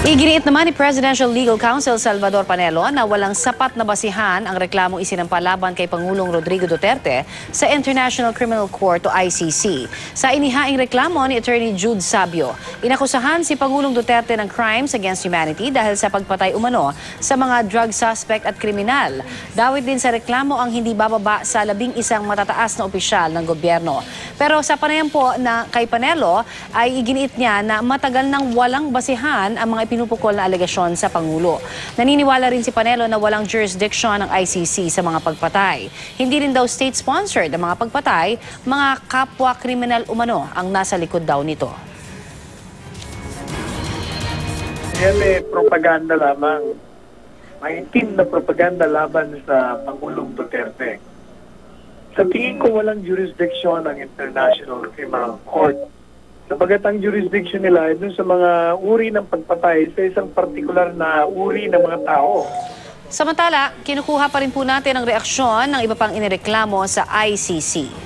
Iginiit naman ni Presidential Legal Counsel Salvador Panelo na walang sapat na basihan ang reklamong isinampa laban kay Pangulong Rodrigo Duterte sa International Criminal Court o ICC. Sa inihaing reklamo ni Attorney Jude Sabio, inakusahan si Pangulong Duterte ng crimes against humanity dahil sa pagpatay umano sa mga drug suspect at kriminal. Dawit din sa reklamo ang hindi bababa sa 11 matataas na opisyal ng gobyerno. Pero sa panayam po na kay Panelo ay iginiit niya na matagal nang walang basihan ang mga pinupukol na alegasyon sa Pangulo. Naniniwala rin si Panelo na walang jurisdiction ng ICC sa mga pagpatay. Hindi rin daw state-sponsored ang mga pagpatay, mga kapwa-kriminal umano ang nasa likod daw nito. Yan propaganda lamang. Maitim na propaganda laban sa Pangulong Duterte. Sa tingin ko walang jurisdiction ng International Criminal Court. Sabagat ang jurisdiction nila ay dun sa mga uri ng pagpatay sa isang partikular na uri ng mga tao. Samantala, kinukuha pa rin po natin ang reaksyon ng iba pang inireklamo sa ICC.